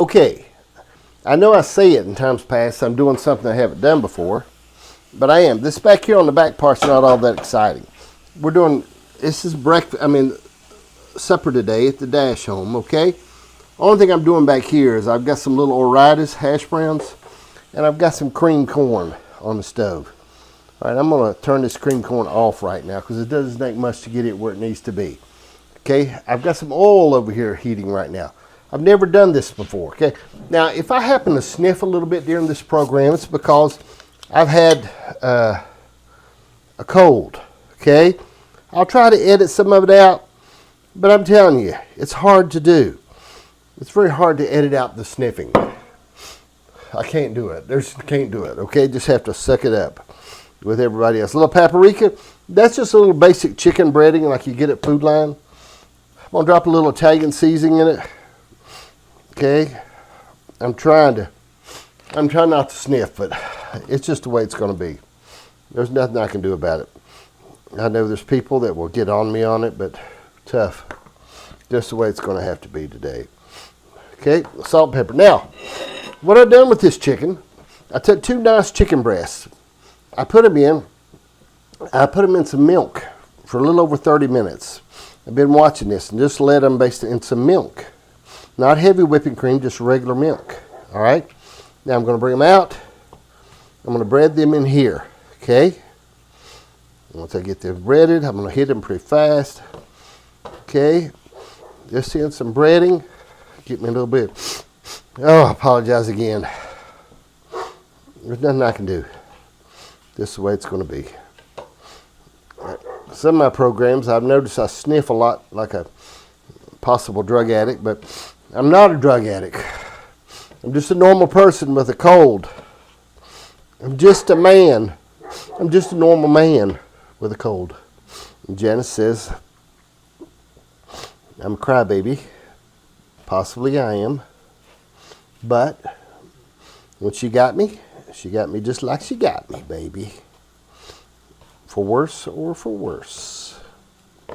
Okay, I know I say it in times past, I'm doing something I haven't done before, but I am. This back here on the back part's not all that exciting. This is supper today at the Dash home, okay? Only thing I'm doing back here is I've got some little Oritas hash browns, and I've got some cream corn on the stove. All right, I'm gonna turn this cream corn off right now because it doesn't take much to get it where it needs to be. Okay, I've got some oil over here heating right now. I've never done this before, okay? Now, if I happen to sniff a little bit during this program, it's because I've had a cold, okay? I'll try to edit some of it out, but I'm telling you, it's hard to do. It's very hard to edit out the sniffing. I can't do it. Can't do it, okay? Just have to suck it up with everybody else. A little paprika, that's just a little basic chicken breading like you get at Food Line. I'm gonna drop a little Italian seasoning in it. Okay, I'm trying not to sniff, but it's just the way it's going to be. There's nothing I can do about it. I know there's people that will get on me on it, but tough. Just the way it's going to have to be today. Okay, salt and pepper. Now, what I've done with this chicken, I took 2 nice chicken breasts. I put them in some milk for a little over 30 minutes. I've been watching this and just let them basically in some milk. Not heavy whipping cream, just regular milk. All right. Now I'm going to bring them out. I'm going to bread them in here. Okay. Once I get them breaded, I'm going to hit them pretty fast. Okay. Just in some breading. Get me a little bit. Oh, I apologize again. There's nothing I can do. This is the way it's going to be. All right. Some of my programs, I've noticed I sniff a lot like a possible drug addict, but I'm not a drug addict. I'm just a normal person with a cold. I'm just a man. I'm just a normal man with a cold. And Janice says, I'm a crybaby. Possibly I am. But when she got me just like she got me, baby. For worse or for worse.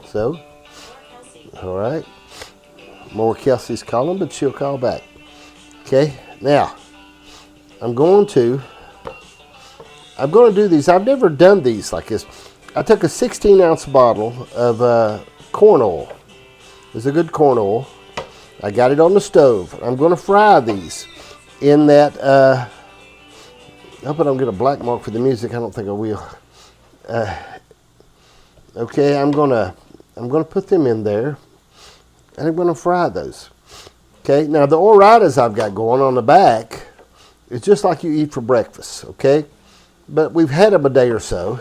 So, all right. More Kelsey's calling, but she'll call back. Okay, now I'm going to do these. I've never done these like this. I took a 16-ounce bottle of corn oil. It's a good corn oil. I got it on the stove. I'm going to fry these in that. I hope I don't get a black mark for the music. I don't think I will. Okay, I'm gonna put them in there. And I'm going to fry those. Okay, now the Oritas I've got going on the back is just like you eat for breakfast, okay? But we've had them a day or so.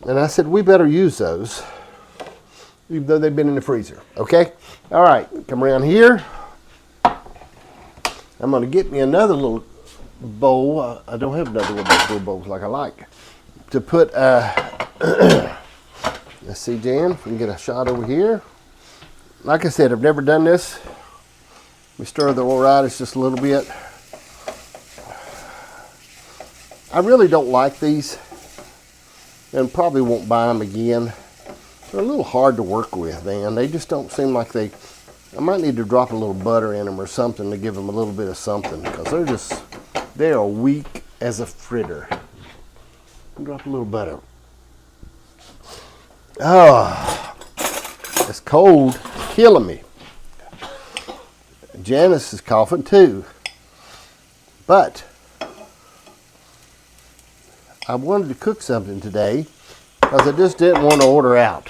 And I said, we better use those, even though they've been in the freezer, okay? All right, come around here. I'm going to get me another little bowl. I don't have another one of those little bowls like I like. To put, let's see, Jan, if we can get a shot over here. Like I said, I've never done this. We stir the Oritas just a little bit. I really don't like these and probably won't buy them again. They're a little hard to work with, man. They just don't seem like I might need to drop a little butter in them or something to give them a little bit of something because they are weak as a fritter. Drop a little butter. Oh, it's cold. Killing me. Janice is coughing too. But I wanted to cook something today because I just didn't want to order out.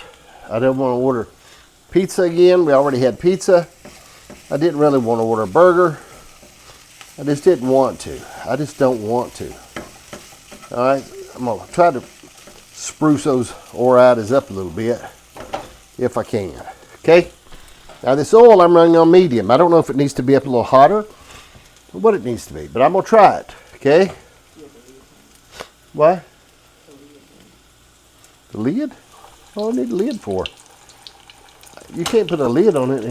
I didn't want to order pizza again. We already had pizza. I didn't really want to order a burger. I just didn't want to. I just don't want to. All right, I'm going to try to spruce those Oritas up a little bit if I can. Okay? Now this oil I'm running on medium. I don't know if it needs to be up a little hotter or what it needs to be, but I'm going to try it. Okay? What? The lid? What do I need a lid for? You can't put a lid on it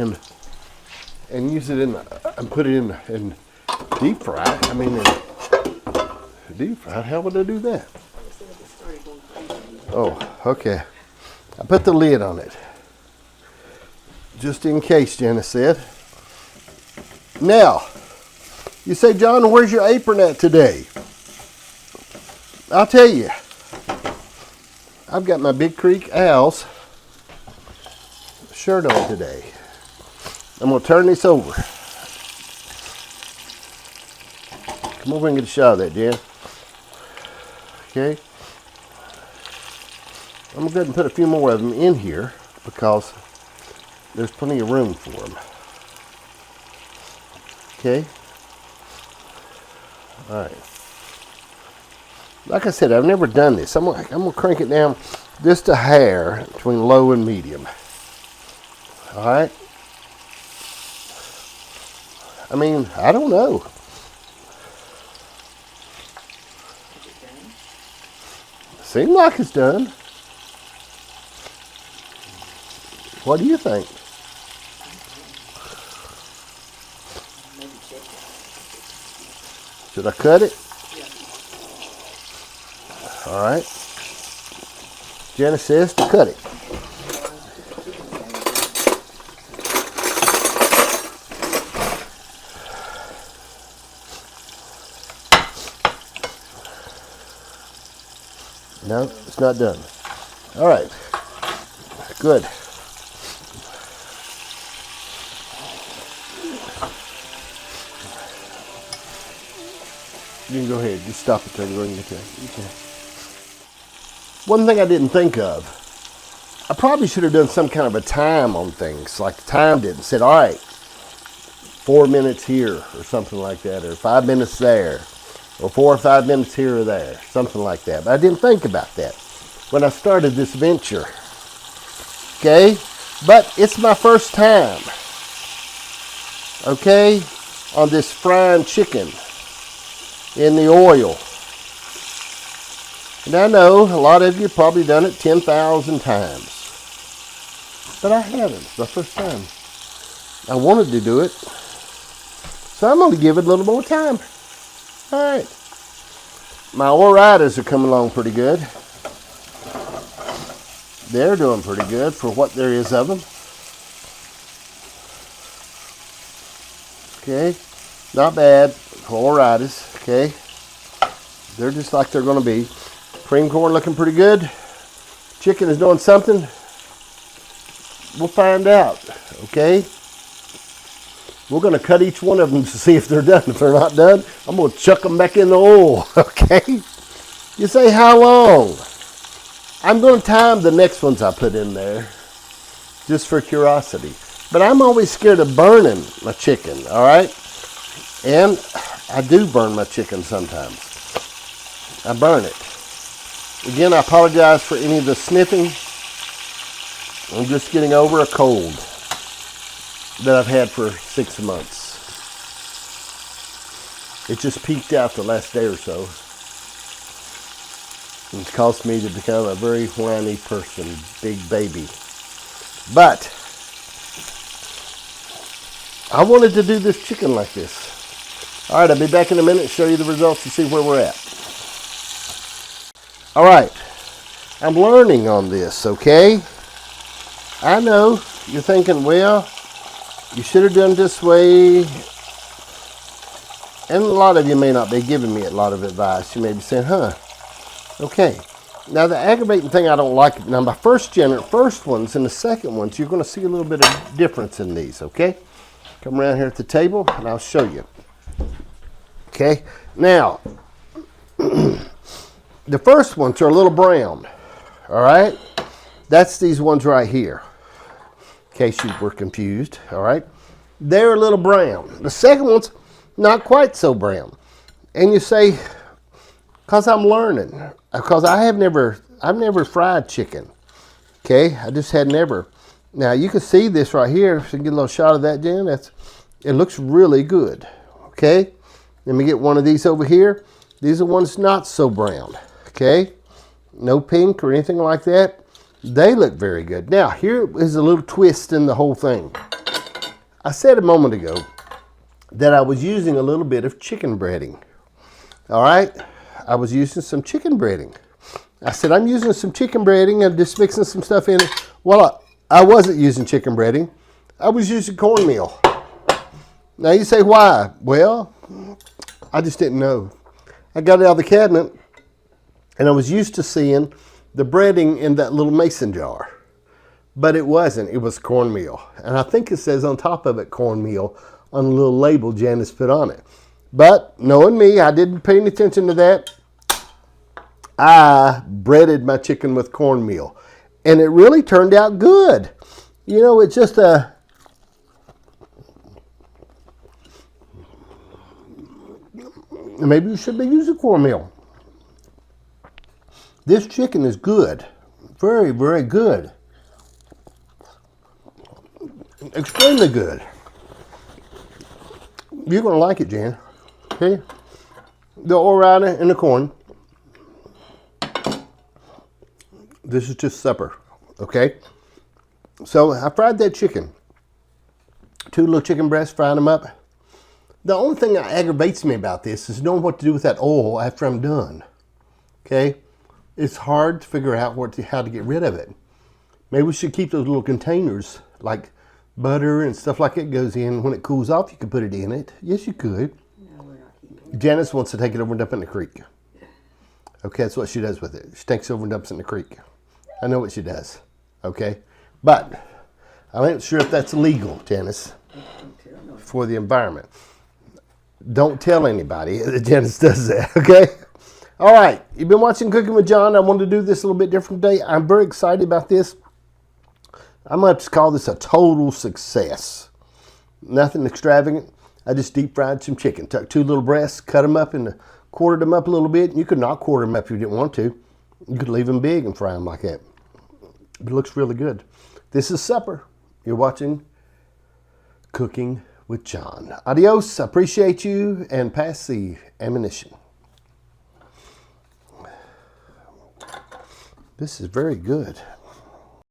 and use it and put it in deep fry. I mean, deep fried. How would I do that? Oh, okay. I put the lid on it. Just in case, Janice said. Now, You say, John, where's your apron at today? I'll tell you. I've got my Big Creek Owls shirt on today. I'm going to turn this over. Come over and get a shot of that, Jen. Okay. I'm going to go ahead and put a few more of them in here because there's plenty of room for them. Okay. All right. Like I said, I've never done this. I'm gonna crank it down just a hair between low and medium. All right. I mean, I don't know. Seems like it's done. What do you think? Should I cut it? All right. Jenna says to cut it. No, it's not done. All right. Good. You can go ahead. Just stop it there. Okay. One thing I didn't think of, I probably should have done some kind of a time on things, like timed it and said, all right, 4 minutes here or something like that, or 5 minutes there, or 4 or 5 minutes here or there, something like that. But I didn't think about that when I started this venture. Okay? But it's my first time, okay, on this frying chicken in the oil. And I know a lot of you have probably done it 10,000 times. But I haven't. It's my first time. I wanted to do it. So I'm going to give it a little more time. All right. My Oritas are coming along pretty good. They're doing pretty good for what there is of them. Okay. Not bad for Oritas. Okay. They're just like they're going to be. Cream corn looking pretty good. Chicken is doing something. We'll find out, okay? We're going to cut each one of them to see if they're done. If they're not done, I'm going to chuck them back in the oil, okay? You say, how long? I'm going to time the next ones I put in there just for curiosity. But I'm always scared of burning my chicken, all right? And I do burn my chicken sometimes. I burn it. Again, I apologize for any of the sniffing. I'm just getting over a cold that I've had for 6 months. It just peaked out the last day or so. It's caused me to become a very whiny person, big baby. But I wanted to do this chicken like this. All right, I'll be back in a minute and show you the results and see where we're at. All right, I'm learning on this, okay? I know you're thinking, well, you should have done it this way. And a lot of you may not be giving me a lot of advice. You may be saying, huh, okay. Now, the aggravating thing I don't like, now my first ones and the second ones, you're going to see a little bit of difference in these, okay? Come around here at the table and I'll show you. Okay, now, the first ones are a little brown, all right? That's these ones right here, in case you were confused, all right? They're a little brown. The second one's not quite so brown. And you say, because I'm learning, because I've never fried chicken, okay? I just had never. Now, you can see this right here. If you get a little shot of that, Jen, it looks really good, okay? Let me get one of these over here. These are ones not so brown. Okay, no pink or anything like that. They look very good. Now, here is a little twist in the whole thing. I said a moment ago that I was using a little bit of chicken breading. All right, I was using some chicken breading. I said, I'm using some chicken breading and just mixing some stuff in it. Well, I wasn't using chicken breading. I was using cornmeal. Now, you say, why? Well, I just didn't know. I got it out of the cabinet, and I was used to seeing the breading in that little mason jar. But it wasn't. It was cornmeal. And I think it says on top of it cornmeal on a little label Janice put on it. But knowing me, I didn't pay any attention to that. I breaded my chicken with cornmeal. And it really turned out good. You know, it's just a... Maybe you should be using cornmeal. This chicken is good. Very, very good. Extremely good. You're going to like it, Jan. Okay? The orata and the corn. This is just supper. Okay? So I fried that chicken. 2 little chicken breasts, fried them up. The only thing that aggravates me about this is knowing what to do with that oil after I'm done. Okay? It's hard to figure out how to get rid of it. Maybe we should keep those little containers like butter and stuff like it goes in. When it cools off, you can put it in it. Yes, you could. No, we're not keeping it. Janice wants to take it over and dump it in the creek. Okay, that's what she does with it. She takes it over and dumps it in the creek. I know what she does. Okay? But I ain't sure if that's legal, Janice, for the environment. Don't tell anybody that Janice does that, okay? All right, you've been watching Cooking with John. I wanted to do this a little bit different today. I'm very excited about this. I'm going to have to call this a total success. Nothing extravagant. I just deep fried some chicken. Took 2 little breasts, cut them up, and quartered them up a little bit. You could not quarter them up if you didn't want to. You could leave them big and fry them like that. It looks really good. This is supper. You're watching Cooking with John. Adios. I appreciate you, and pass the ammunition. This is very good.